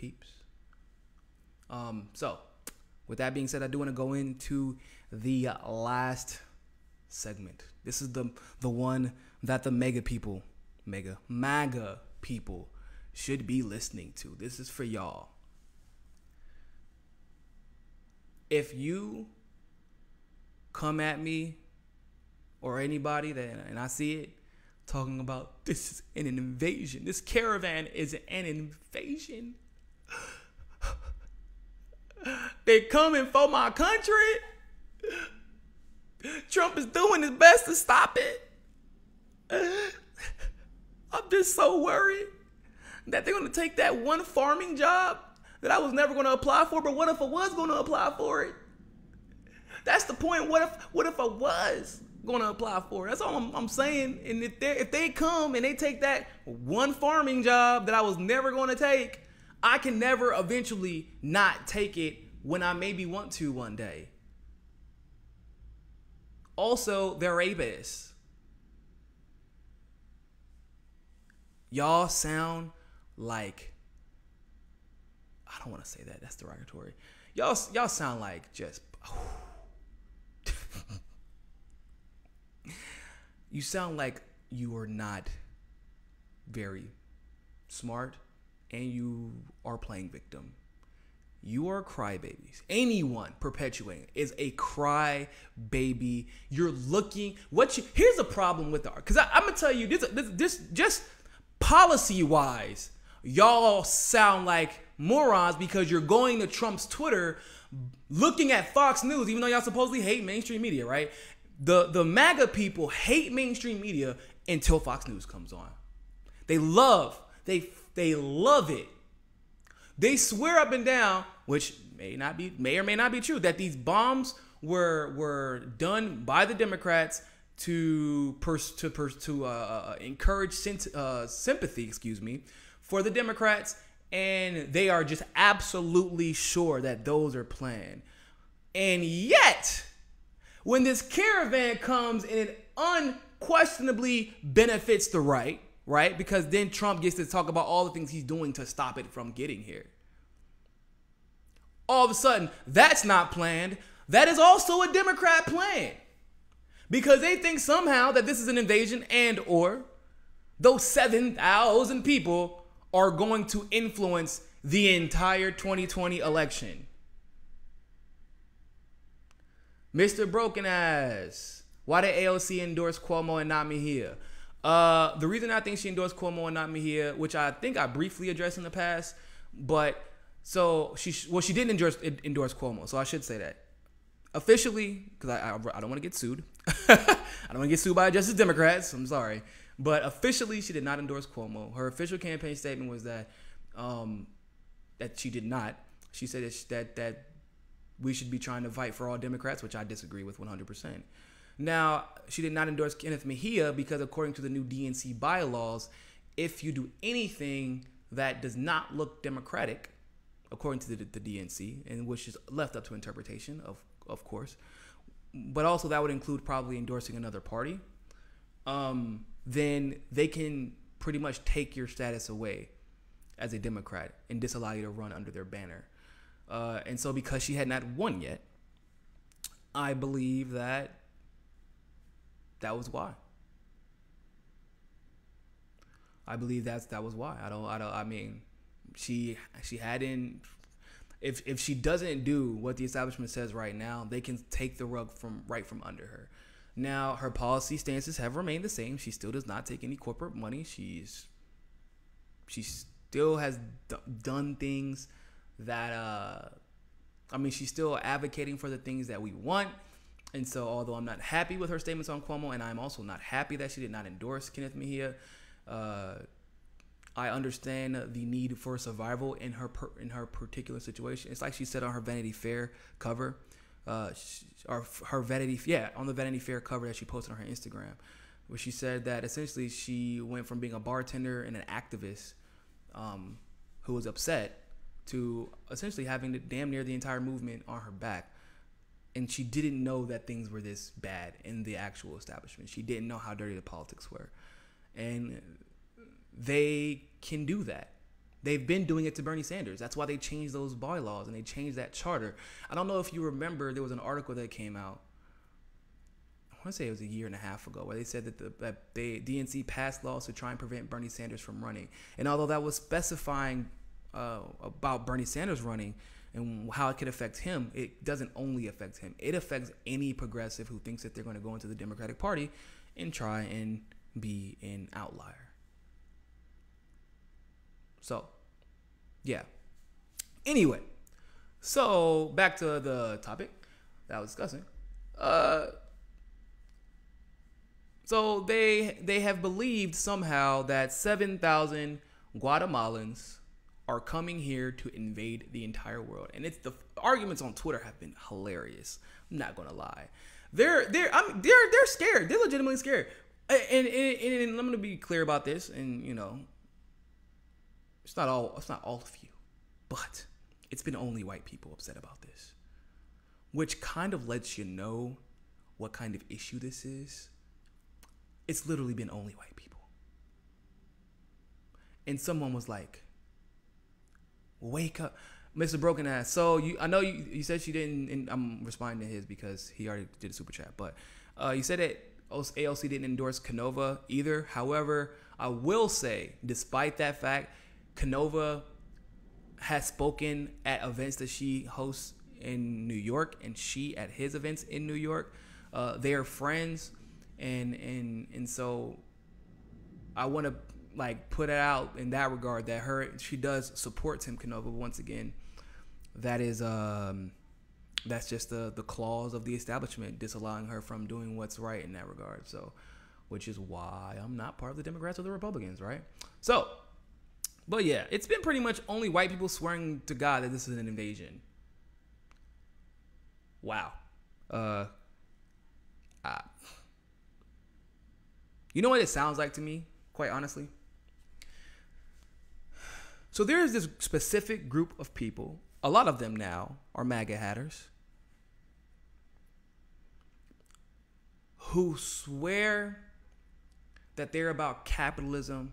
peeps. So, with that being said, I do want to go into the last segment. This is the one that the MAGA people should be listening to. This is for y'all. If you come at me or anybody and I see it talking about this is an invasion, this caravan is an invasion, they coming for my country, Trump is doing his best to stop it, I'm just so worried that they're going to take that one farming job that I was never going to apply for. But what if I was going to apply for it? That's the point. What if I was going to apply for it? That's all I'm saying. And if they come and they take that one farming job that I was never going to take, I can never eventually not take it when I maybe want to one day. Also, they're rapists. Y'all sound like, I don't want to say that. That's derogatory. Y'all sound like just, you sound like you are not very smart and you are playing victim. You are crybabies. Anyone perpetuating is a crybaby. You're looking, here's the problem with art. Because I'm going to tell you, this just policy-wise, y'all sound like morons because you're going to Trump's Twitter looking at Fox News, even though y'all supposedly hate mainstream media, right? The MAGA people hate mainstream media until Fox News comes on. They love it. They swear up and down, which may or may not be true, that these bombs were done by the Democrats to encourage sympathy, for the Democrats, and they are just absolutely sure that those are planned. And yet, when this caravan comes and it unquestionably benefits the right, because then Trump gets to talk about all the things he's doing to stop it from getting here. All of a sudden, that's not planned. That is also a Democrat plan. Because they think somehow that this is an invasion and or those 7,000 people are going to influence the entire 2020 election. Mr. Broken Ass, why did AOC endorse Cuomo and not Mejia? The reason I think she endorsed Cuomo and not Mejia, which I think I briefly addressed in the past, but so she didn't endorse Cuomo, so I should say that. Officially, because I don't want to get sued. I don't want to get sued by Justice Democrats. I'm sorry. But officially, she did not endorse Cuomo. Her official campaign statement was that she did not. She said that we should be trying to fight for all Democrats, which I disagree with 100%. Now, she did not endorse Kenneth Mejia because according to the new DNC bylaws, if you do anything that does not look Democratic, according to the DNC, and which is left up to interpretation, of course, but also that would include probably endorsing another party, then they can pretty much take your status away as a Democrat and disallow you to run under their banner. And so because she had not won yet, I believe that was why. I believe that was why. I mean, she hadn't. If she doesn't do what the establishment says right now, they can take the rug from under her. Now, her policy stances have remained the same. She still does not take any corporate money. She still has done things that she's still advocating for the things that we want. And so, although I'm not happy with her statements on Cuomo, and I'm also not happy that she did not endorse Kenneth Mejia, I understand the need for survival in her particular situation. It's like she said on her Vanity Fair cover, on the Vanity Fair cover that she posted on her Instagram, where she said that essentially she went from being a bartender and an activist who was upset to essentially having damn near the entire movement on her back. And she didn't know that things were this bad in the actual establishment. She didn't know how dirty the politics were. And they can do that. They've been doing it to Bernie Sanders. That's why they changed those bylaws and they changed that charter. I don't know if you remember, there was an article that came out, I want to say it was a year and a half ago, where they said that the DNC passed laws to try and prevent Bernie Sanders from running. And although that was specifying about Bernie Sanders running and how it could affect him, it doesn't only affect him. It affects any progressive who thinks that they're going to go into the Democratic Party and try and be an outlier. So, yeah. Anyway, so back to the topic that I was discussing. So they have believed somehow that 7,000 Guatemalans are coming here to invade the entire world, and it's the arguments on Twitter have been hilarious. I'm not gonna lie, they're scared. They're legitimately scared, and I'm gonna be clear about this. And you know, it's not all of you, but it's been only white people upset about this, which kind of lets you know what kind of issue this is. It's literally been only white people, and someone was like, wake up, Mr. Broken Ass. So I know you said she didn't, and I'm responding to his because he already did a super chat. But you said that AOC didn't endorse Canova either. However, I will say, despite that fact, Canova has spoken at events that she hosts in New York, and she at his events in New York. They are friends, and so I want to put it out in that regard that she does support Tim Canova. Once again, that is that's just the clause of the establishment disallowing her from doing what's right in that regard. So, which is why I'm not part of the Democrats or the Republicans, right? So, but yeah, it's been pretty much only white people swearing to God that this is an invasion. Wow. You know what it sounds like to me, quite honestly? So there is this specific group of people, a lot of them now are MAGA hatters, who swear that they're about capitalism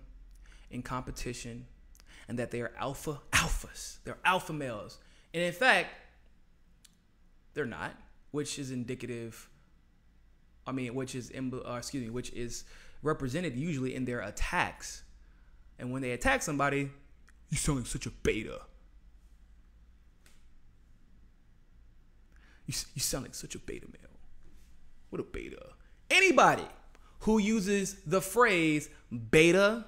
and competition and that they are alphas. They're alpha males. And in fact, they're not, which is which is represented usually in their attacks. And when they attack somebody, you sound like such a beta. You sound like such a beta male. What a beta. Anybody who uses the phrase beta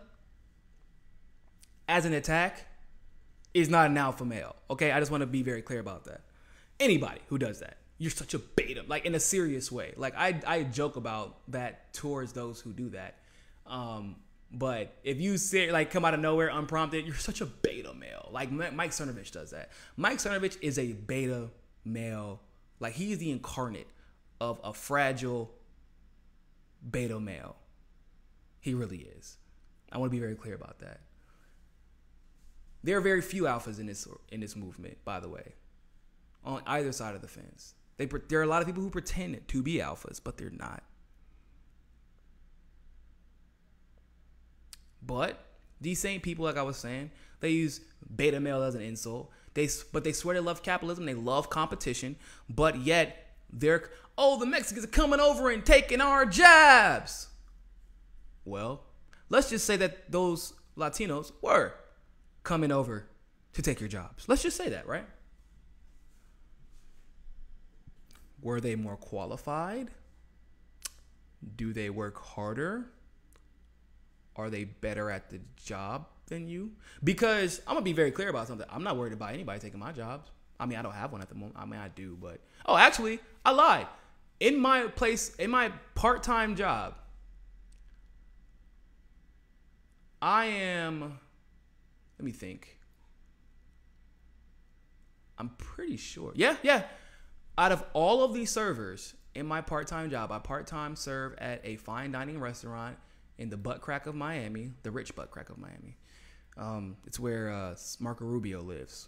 as an attack is not an alpha male. Okay, I just want to be very clear about that. Anybody who does that, you're such a beta, like in a serious way. Like I joke about that towards those who do that. But if you say come out of nowhere unprompted, you're such a beta male. Like Mike Cernovich does that. Mike Cernovich is a beta male. Like he is the incarnate of a fragile beta male. He really is. I want to be very clear about that. There are very few alphas in this movement, by the way, on either side of the fence. There are a lot of people who pretend to be alphas, but they're not. But these same people, like I was saying, they use beta male as an insult. But they swear they love capitalism. They love competition. But yet the Mexicans are coming over and taking our jobs. Well, let's just say that those Latinos were coming over to take your jobs. Let's just say that, right? Were they more qualified? Do they work harder? Are they better at the job than you? Because I'm going to be very clear about something. I'm not worried about anybody taking my jobs. I mean, I don't have one at the moment. I mean, I do, but... Oh, actually, I lied. In my part-time job, I am... Let me think. I'm pretty sure. Yeah. Out of all of these servers in my part-time job, I part-time serve at a fine dining restaurant in the butt crack of Miami, the rich butt crack of Miami. It's where Marco Rubio lives.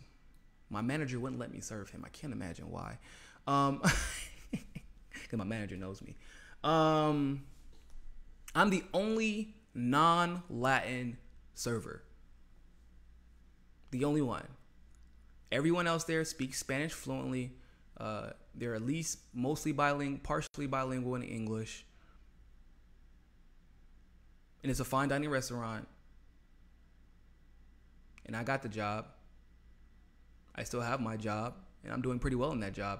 My manager wouldn't let me serve him. I can't imagine why. Because my manager knows me. I'm the only non-Latin server. The only one. Everyone else there speaks Spanish fluently. They're at least mostly bilingual, partially bilingual in English. And it's a fine dining restaurant. And I got the job. I still have my job. And I'm doing pretty well in that job.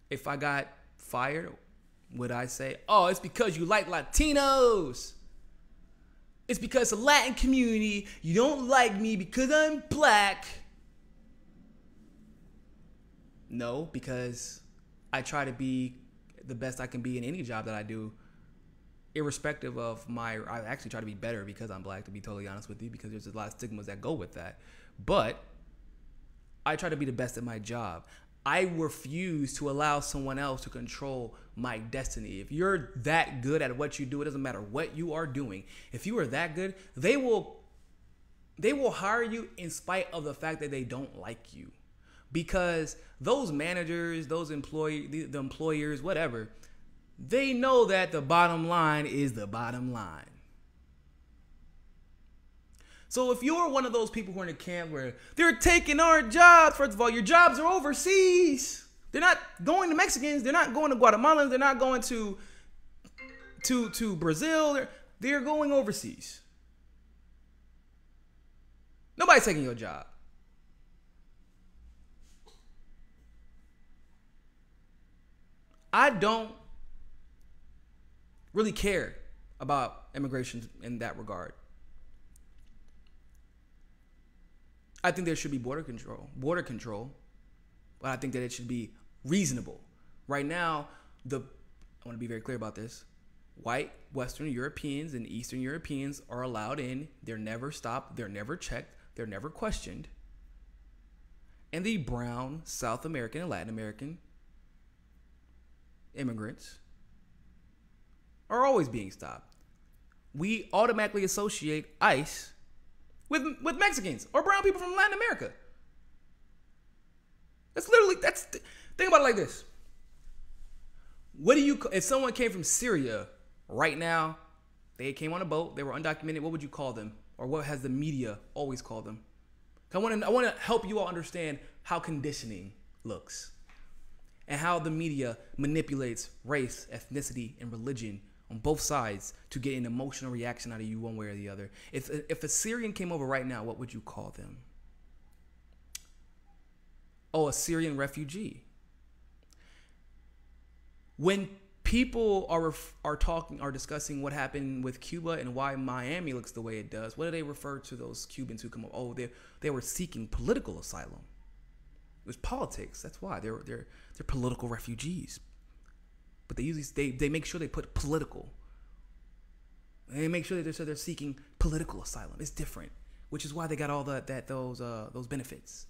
If I got fired, would I say, oh, it's because you like Latinos? It's because the Latin community, you don't like me because I'm black. No, because I try to be the best I can be in any job that I do, irrespective of I actually try to be better because I'm black, to be totally honest with you, because there's a lot of stigmas that go with that. But I try to be the best at my job. I refuse to allow someone else to control my destiny. If you're that good at what you do, it doesn't matter what you are doing. If you are that good, they will hire you in spite of the fact that they don't like you. Because those managers, the employers, whatever, they know that the bottom line is the bottom line. So if you're one of those people who are in a camp where they're taking our jobs, first of all, your jobs are overseas. They're not going to Mexicans. They're not going to Guatemalans. They're not going to Brazil. They're going overseas. Nobody's taking your job. I don't really care about immigration in that regard. I think there should be border control, but I think that it should be reasonable. Right now, I want to be very clear about this. White Western Europeans and Eastern Europeans are allowed in. They're never stopped. They're never checked. They're never questioned. And the brown South American and Latin American immigrants are always being stopped. We automatically associate ICE with Mexicans or brown people from Latin America. Think about it like this. If someone came from Syria right now, they came on a boat, they were undocumented, what would you call them? Or what has the media always called them? I want to help you all understand how conditioning looks and how the media manipulates race, ethnicity, and religion on both sides to get an emotional reaction out of you one way or the other. If a Syrian came over right now, what would you call them? Oh, a Syrian refugee. When people are discussing what happened with Cuba and why Miami looks the way it does, what do they refer to those Cubans who come over? Oh, they were seeking political asylum. It was politics. That's why they're political refugees. But they make sure they put political. They make sure that they're seeking political asylum. It's different, which is why they got all those benefits,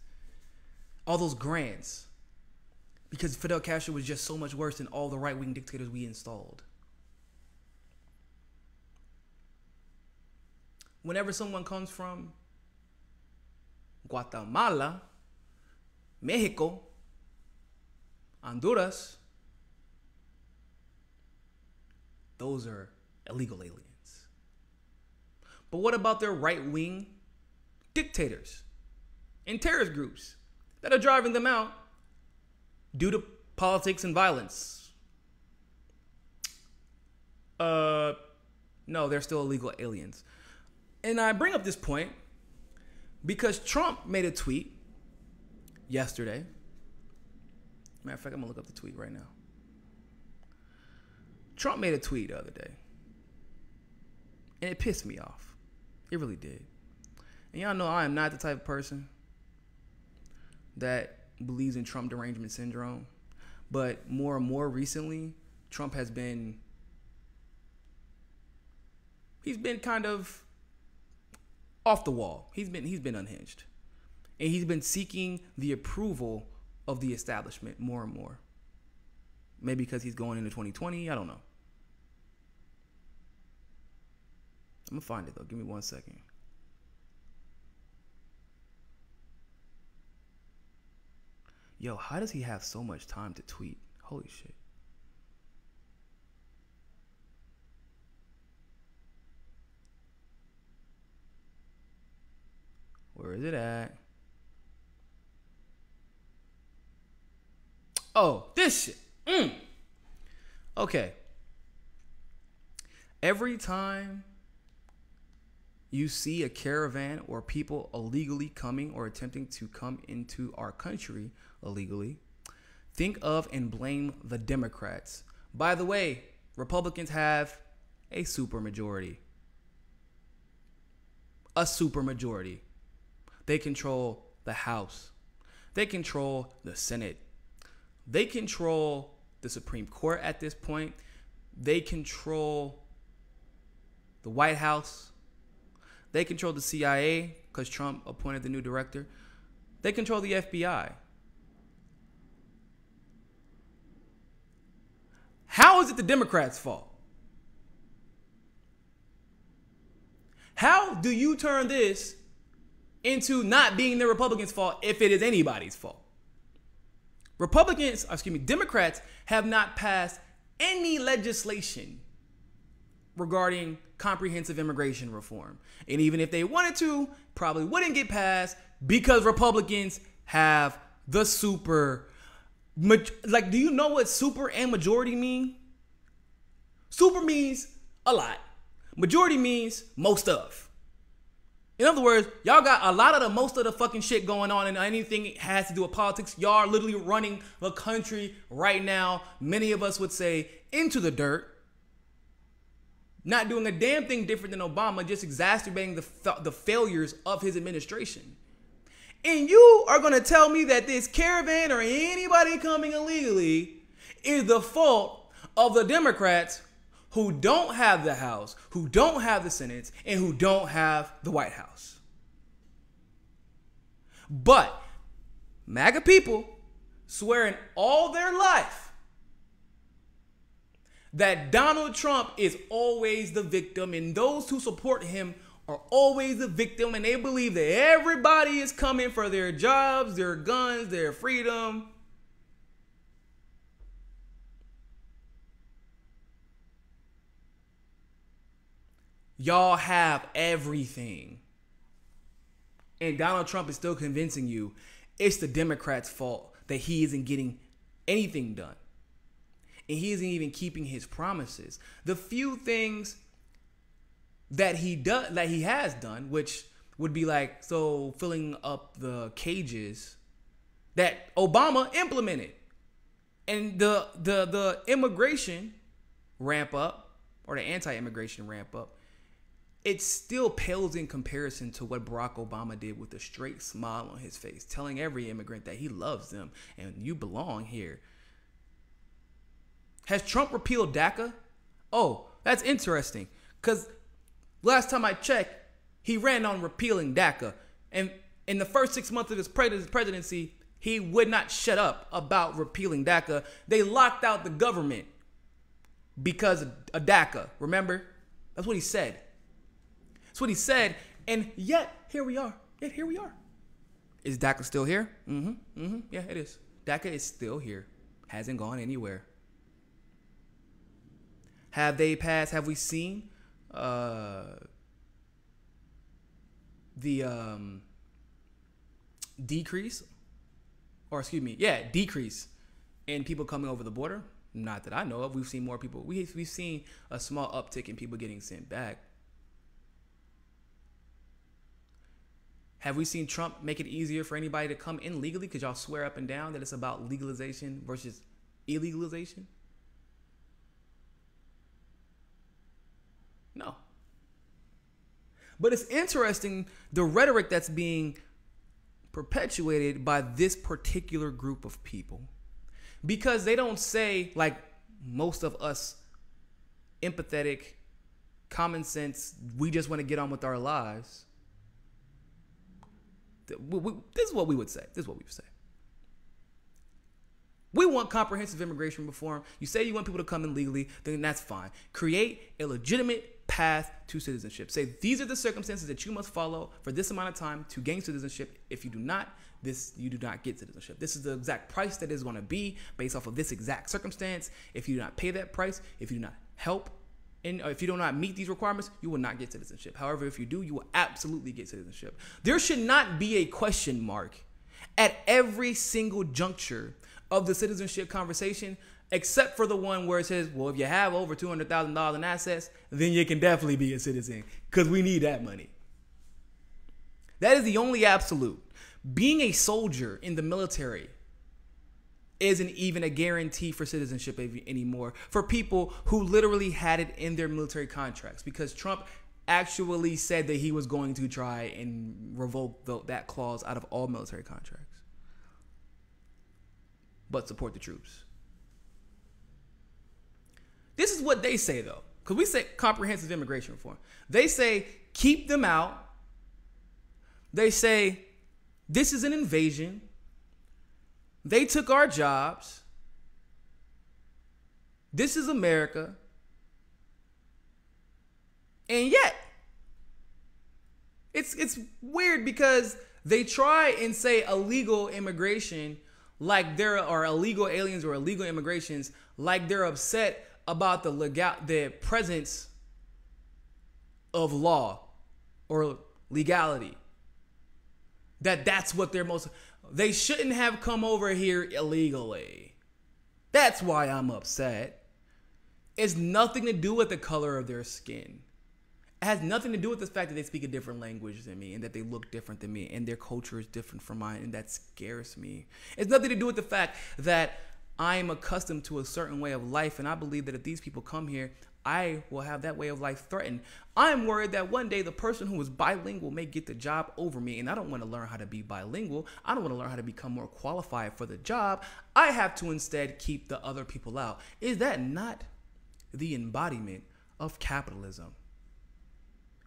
all those grants, because Fidel Castro was just so much worse than all the right-wing dictators we installed. Whenever someone comes from Guatemala, Mexico, Honduras, those are illegal aliens. But what about their right-wing dictators and terrorist groups that are driving them out due to politics and violence? No, they're still illegal aliens. And I bring up this point because Trump made a tweet yesterday. Matter of fact, I'm going to look up the tweet right now. Trump made a tweet the other day, and it pissed me off. It really did. And y'all know I am not the type of person that believes in Trump derangement syndrome, but more and more recently, Trump has been, he's been kind of off the wall. He's been unhinged, and he's been seeking the approval of the establishment more and more. Maybe because he's going into 2020. I don't know. I'm going to find it, though. Give me 1 second. Yo, how does he have so much time to tweet? Holy shit. Where is it at? Oh, this shit. Okay. Every time you see a caravan or people illegally coming or attempting to come into our country illegally, think of and blame the Democrats. By the way, Republicans have a supermajority. A supermajority. They control the House. They control the Senate. They control the Supreme Court at this point. They control the White House. They control the CIA because Trump appointed the new director. They control the FBI. How is it the Democrats' fault? How do you turn this into not being the Republicans' fault if it is anybody's fault? Democrats have not passed any legislation regarding comprehensive immigration reform. And even if they wanted to, probably wouldn't get passed because Republicans have the super. Like, do you know what super and majority mean? Super means a lot. Majority means most of. In other words, y'all got a lot of the most of the fucking shit going on, and anything that has to do with politics, y'all are literally running the country right now. Many of us would say into the dirt. Not doing a damn thing different than Obama, just exacerbating the failures of his administration. And you are going to tell me that this caravan or anybody coming illegally is the fault of the Democrats who don't have the House, who don't have the Senate, and who don't have the White House. But MAGA people swearing all their life that Donald Trump is always the victim and those who support him are always the victim, and they believe that everybody is coming for their jobs, their guns, their freedom. Y'all have everything. And Donald Trump is still convincing you it's the Democrats' fault that he isn't getting anything done. And he isn't even keeping his promises. The few things that he has done, which would be like, so filling up the cages that Obama implemented. And the immigration ramp up, or the anti-immigration ramp up, it still pales in comparison to what Barack Obama did with a straight smile on his face, telling every immigrant that he loves them and you belong here. Has Trump repealed DACA? Oh, that's interesting. Because last time I checked, he ran on repealing DACA. And in the first 6 months of his presidency, he would not shut up about repealing DACA. They locked out the government because of DACA. Remember? That's what he said. That's what he said. And yet, here we are. Is DACA still here? Yeah, it is. DACA is still here. Hasn't gone anywhere. Have they passed? Have we seen the decrease in people coming over the border? Not that I know of. We've seen more people. We've seen a small uptick in people getting sent back. Have we seen Trump make it easier for anybody to come in legally? Because y'all swear up and down that it's about legalization versus illegalization. No. But it's interesting, the rhetoric that's being perpetuated by this particular group of people. Because they don't say, like most of us empathetic, common sense, we just want to get on with our lives. This is what we would say. We want comprehensive immigration reform. You say you want people to come in legally, then that's fine. Create a legitimate path to citizenship. Say these are the circumstances that you must follow for this amount of time to gain citizenship. If you do not, you do not get citizenship. This is the exact price that is going to be based off of this exact circumstance. If you do not pay that price, if you do not help and if you do not meet these requirements, you will not get citizenship. However, if you do, you will absolutely get citizenship. There should not be a question mark at every single juncture of the citizenship conversation, except for the one where it says, well, if you have over $200,000 in assets, then you can definitely be a citizen because we need that money. That is the only absolute. Being a soldier in the military isn't even a guarantee for citizenship anymore for people who literally had it in their military contracts, because Trump actually said that he was going to try and revoke that clause out of all military contracts. But support the troops. This is what they say, though, because we say comprehensive immigration reform. They say keep them out. They say this is an invasion. They took our jobs. This is America. And yet, it's weird because they try and say illegal immigration like there are illegal aliens or illegal immigrations, like they're upset about the presence of law or legality. That's what they're most... They shouldn't have come over here illegally. That's why I'm upset. It's nothing to do with the color of their skin. It has nothing to do with the fact that they speak a different language than me and that they look different than me and their culture is different from mine, and that scares me. It's nothing to do with the fact that I'm accustomed to a certain way of life, and I believe that if these people come here, I will have that way of life threatened. I'm worried that one day the person who is bilingual may get the job over me, and I don't want to learn how to be bilingual. I don't want to learn how to become more qualified for the job. I have to instead keep the other people out. Is that not the embodiment of capitalism?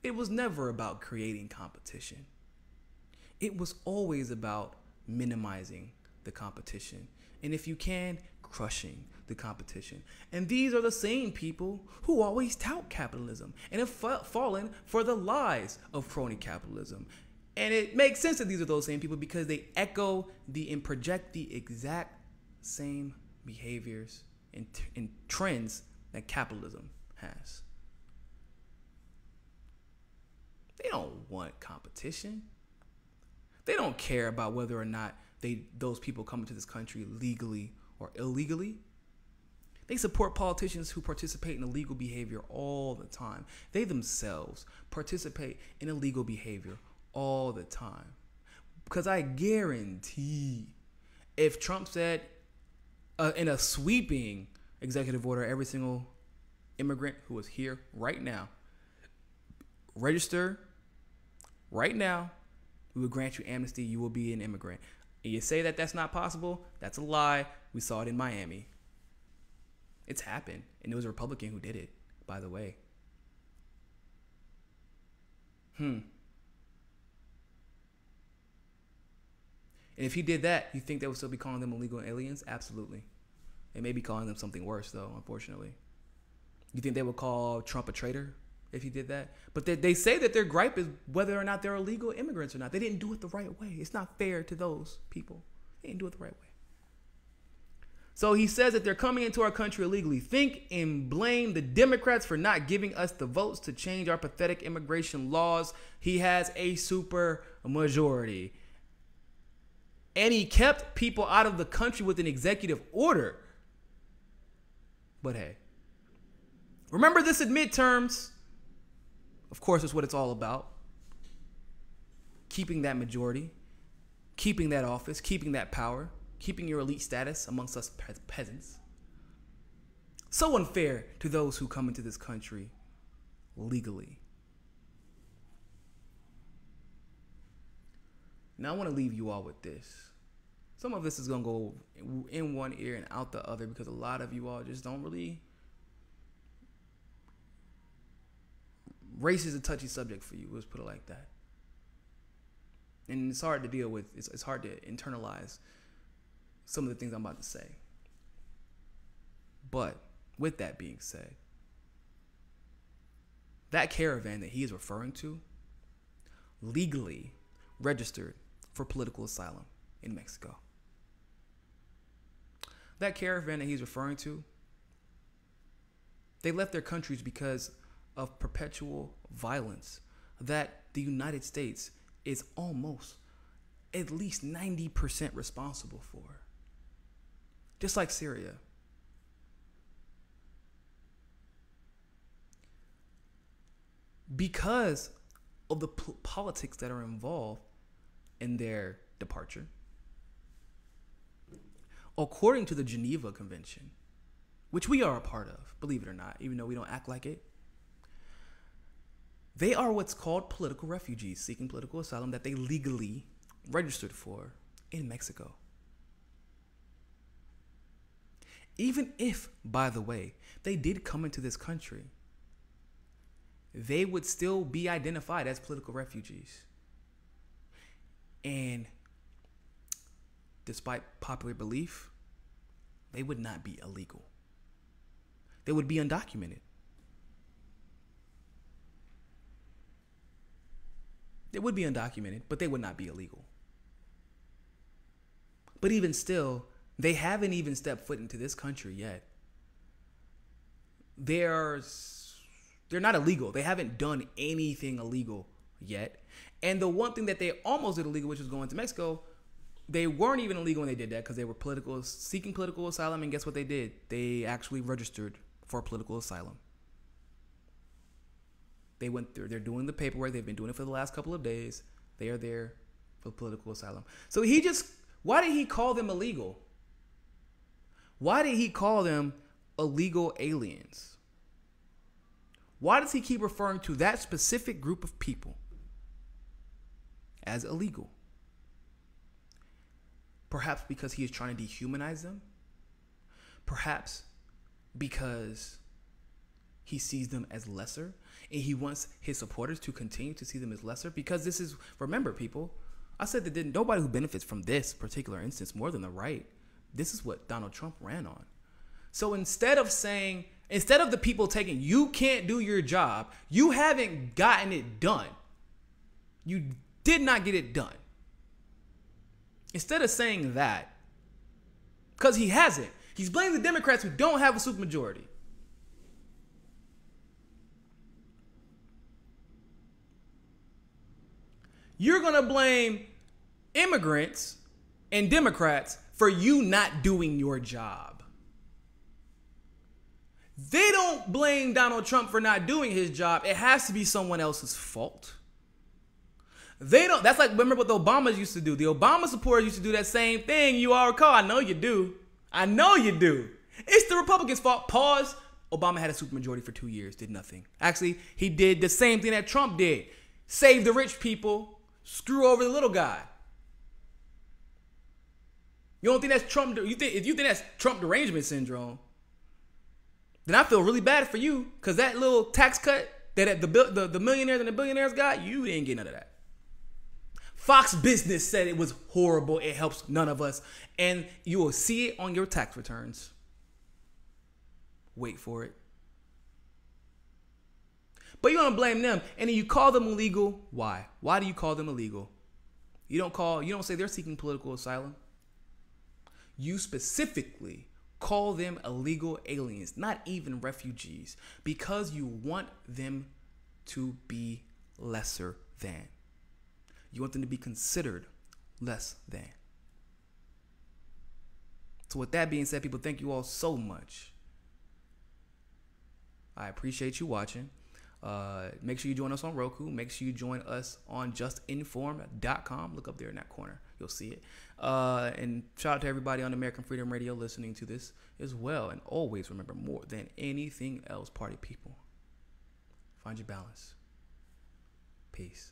It was never about creating competition. It was always about minimizing the competition. And if you can, crushing the competition. And these are the same people who always tout capitalism and have fallen for the lies of crony capitalism. And it makes sense that these are those same people because they echo and project the exact same behaviors and trends that capitalism has. They don't want competition. They don't care about whether or not those people come into this country legally or illegally. They support politicians who participate in illegal behavior all the time. They themselves participate in illegal behavior all the time. Because I guarantee if Trump said in a sweeping executive order, every single immigrant who is here right now, register right now, we will grant you amnesty, you will be an immigrant. And you say that that's not possible, that's a lie. We saw it in Miami. It's happened. And it was a Republican who did it, by the way. And if he did that, you think they would still be calling them illegal aliens? Absolutely. They may be calling them something worse, though, unfortunately. You think they would call Trump a traitor if he did that? But they say that their gripe is whether or not they're illegal immigrants or not. They didn't do it the right way. It's not fair to those people. They didn't do it the right way. So he says that they're coming into our country illegally. Think and blame the Democrats for not giving us the votes to change our pathetic immigration laws. He has a super majority. And he kept people out of the country with an executive order. But hey, remember this at midterms. Of course, that's what it's all about. Keeping that majority, keeping that office, keeping that power, keeping your elite status amongst us peasants. So unfair to those who come into this country legally. Now I want to leave you all with this. Some of this is going to go in one ear and out the other because a lot of you all just don't really... Race is a touchy subject for you, let's put it like that. And it's hard to deal with. It's hard to internalize some of the things I'm about to say. But with that being said, that caravan that he is referring to legally registered for political asylum in Mexico. That caravan that he's referring to They left their countries because of perpetual violence that the United States is almost at least 90% responsible for. Just like Syria. Because of the politics that are involved in their departure, according to the Geneva Convention, which we are a part of, believe it or not, even though we don't act like it, they are what's called political refugees seeking political asylum that they legally registered for in Mexico. Even if, by the way, they did come into this country, they would still be identified as political refugees. And despite popular belief, they would not be illegal. They would be undocumented. They would be undocumented, but they would not be illegal. But even still, they haven't even stepped foot into this country yet. They're not illegal. They haven't done anything illegal yet. And the one thing that they almost did illegal, which was going to Mexico, they weren't even illegal when they did that because they were seeking political asylum. And guess what they did? They actually registered for political asylum. They went through. They're doing the paperwork. They've been doing it for the last couple of days. They are there for political asylum. So why did he call them illegal? Why did he call them illegal aliens? Why does he keep referring to that specific group of people as illegal? Perhaps because he is trying to dehumanize them. Perhaps because he sees them as lesser and he wants his supporters to continue to see them as lesser. Because this is, remember people, I said that nobody who benefits from this particular instance more than the right. This is what Donald Trump ran on. So instead of the people taking, you can't do your job, you haven't gotten it done. You did not get it done. Instead of saying that, because he hasn't, he's blaming the Democrats who don't have a supermajority. You're going to blame immigrants and Democrats for you not doing your job. They don't blame Donald Trump for not doing his job. It has to be someone else's fault. They don't. That's like, remember what the Obamas used to do. The Obama supporters used to do that same thing. You all recall. I know you do. I know you do. It's the Republicans' fault. Pause. Obama had a supermajority for 2 years. Did nothing. Actually, he did the same thing that Trump did. Save the rich people. Screw over the little guy. You don't think that's Trump? If you think that's Trump derangement syndrome, then I feel really bad for you, because that little tax cut that the millionaires and the billionaires got, you didn't get none of that. Fox Business said it was horrible. It helps none of us. And you will see it on your tax returns. Wait for it. But you want to blame them. And then you call them illegal. Why? Why do you call them illegal? You don't say they're seeking political asylum. You specifically call them illegal aliens, not even refugees, because you want them to be lesser than. You want them to be considered less than. So with that being said, people, thank you all so much. I appreciate you watching. Make sure you join us on Roku. Make sure you join us on JustNForm.com. Look up there in that corner. You'll see it. And shout out to everybody on American Freedom Radio listening to this as well. And always remember, more than anything else, party people, find your balance. Peace.